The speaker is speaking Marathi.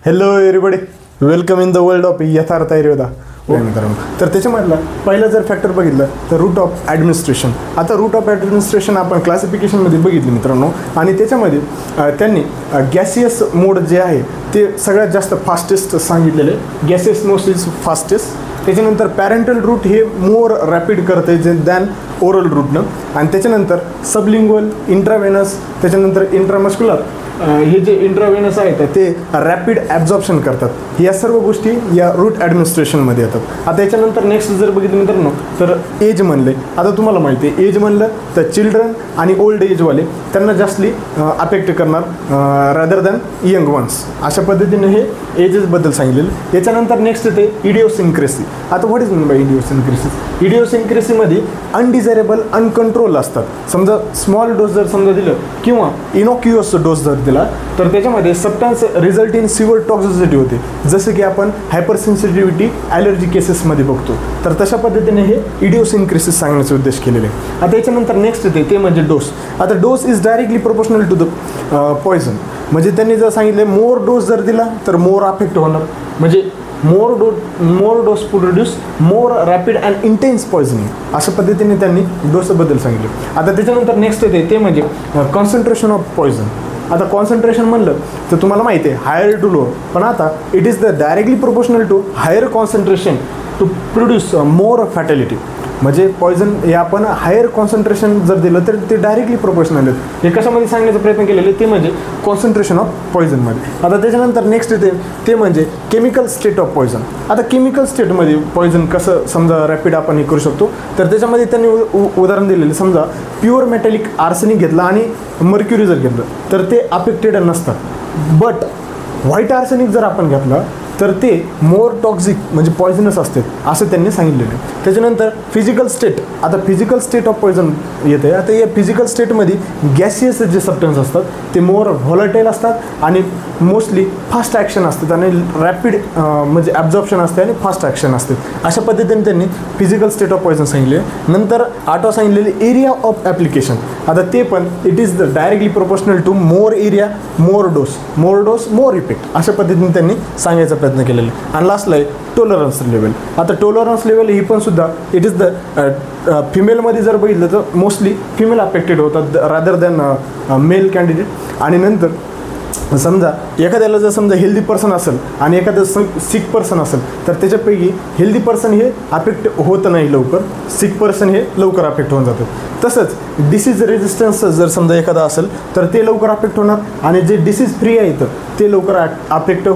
Hello everybody, welcome in the world of यथार्थ आयुर्वेदा. मित्रांनो, तर त्याच्यामधला पहिला जर फॅक्टर बघितलं तर रूट ऑफ ॲडमिनिस्ट्रेशन. आता रूट ऑफ ॲडमिनिस्ट्रेशन आपण क्लासिफिकेशनमध्ये बघितलं मित्रांनो, आणि त्याच्यामध्ये त्यांनी गॅसियस मोड जे आहे ते सगळ्यात जास्त फास्टेस्ट सांगितलेले. Gaseous mode is fastest. त्याच्यानंतर पॅरेंटल रूट हे मोर रॅपिड करते जे दॅन ओरल रूटनं. आणि त्याच्यानंतर सबलिंग्वल, इंट्रावेनस, त्याच्यानंतर इंट्रामस्क्युलर हे जे इंट्रावेनस आहेत ते रॅपिड ॲब्झॉर्प्शन करतात. या सर्व गोष्टी या रूट ॲडमिनिस्ट्रेशनमध्ये येतात. आता याच्यानंतर नेक्स्ट जर बघितलं मित्रांनो तर एज म्हणले. आता तुम्हाला माहिती आहे एज म्हणलं तर चिल्ड्रन आणि ओल्ड एजवाले त्यांना जास्टली अफेक्ट करणार रॅदर दॅन यंग वन्स. अशा पद्धतीने हे एजेसबद्दल सांगितलेलं. याच्यानंतर नेक्स्ट येते इडिओसिन्क्रेसी. आता what is mean by idiosyncrasy? इडिओसिन्क्रेसीमध्ये अनडिझायरेबल, अनकंट्रोल असतात. समजा स्मॉल डोस जर समजा दिलं किंवा इनॉक्युअस डोस जर दिला तर त्याच्यामध्ये substance result in severe toxicity होते, जसं की आपण हायपर सेन्सिटिव्हिटी ॲलर्जी केसेसमध्ये बघतो. तर तशा पद्धतीने हे इडिओसिन्क्रेसीस सांगण्याचा उद्देश केलेले आहे. आता याच्यानंतर नेक्स्ट येते ते म्हणजे डोस. आता dose is directly proportional to the poison. म्हणजे त्यांनी जर सांगितले मोर डोस जर दिला तर मोर अफेक्ट होणार. म्हणजे more dose produce more rapid and intense poisoning. अशा पद्धतीने त्यांनी डोसबद्दल सांगितले. आता त्याच्यानंतर नेक्स्ट येते ते म्हणजे कॉन्सन्ट्रेशन ऑफ पॉयझन. आता कॉन्सन्ट्रेशन म्हणलं तर तुम्हाला माहिती आहे हायर टू लो, पण आता it is the directly proportional to higher concentration to produce more fatality. म्हणजे पॉयझन हे आपण हायर कॉन्सन्ट्रेशन जर दिलं तर ते डायरेक्टली प्रोपोर्शनल आहेत. हे कशामध्ये सांगण्याचा प्रयत्न केलेले ते म्हणजे कॉन्सन्ट्रेशन ऑफ पॉयझनमध्ये. आता त्याच्यानंतर नेक्स्ट येते ते म्हणजे केमिकल स्टेट ऑफ पॉयझन. आता केमिकल स्टेटमध्ये पॉयझन कसं समजा रॅपिड आपण हे करू शकतो तर त्याच्यामध्ये त्यांनी उदाहरण दिलेलं. समजा प्युअर मेटॅलिक आर्सेनिक घेतला आणि मर्क्युरी जर घेतलं तर ते अफेक्टेड नसतात. बट व्हाईट आर्सेनिक जर आपण घेतला तर ते मोर टॉक्सिक म्हणजे पॉयझनस असते असं त्यांनी सांगितलेलं आहे. त्याच्यानंतर फिजिकल स्टेट. आता फिजिकल स्टेट ऑफ पॉयझन येते. आता या फिजिकल स्टेटमध्ये गॅसियस जे सबस्टन्स असतात ते मोर व्हॉलटाईल असतात आणि मोस्टली फास्ट ॲक्शन असतात आणि रॅपिड म्हणजे ॲब्झॉर्प्शन असते आणि फास्ट ॲक्शन असते. अशा पद्धतीने त्यांनी फिजिकल स्टेट ऑफ पॉयझन सांगितले. नंतर आठवा सांगितलेले एरिया ऑफ ॲप्लिकेशन. आता ते पण it is the directly proportional to more area more dose more effect. अशा पद्धतीने त्यांनी सांगायचा प्रयत्न केलेला. आणि लास्टला आहे टॉलरन्स लेवल. आता टॉलरन्स लेवल ही पण सुद्धा इट इज द फिमेलमध्ये जर बघितलं तर मोस्टली फिमेल अफेक्टेड होतात रादर दॅन मेल कॅन्डिडेट. आणि नंतर समजा एखाद्याला जर समजा हेल्दी पर्सन असेल आणि एखादं सिक पर्सन असेल तर त्याच्यापैकी हेल्दी पर्सन हे अफेक्ट होत नाही लवकर, सिक पर्सन हे लवकर अफेक्ट होऊन जातं. तसंच डिसीज रेजिस्टन्स जर समजा एखादा असेल तर ते लवकर अफेक्ट होणार आणि जे डिसीज फ्री आहेत ते लवकर अफेक्ट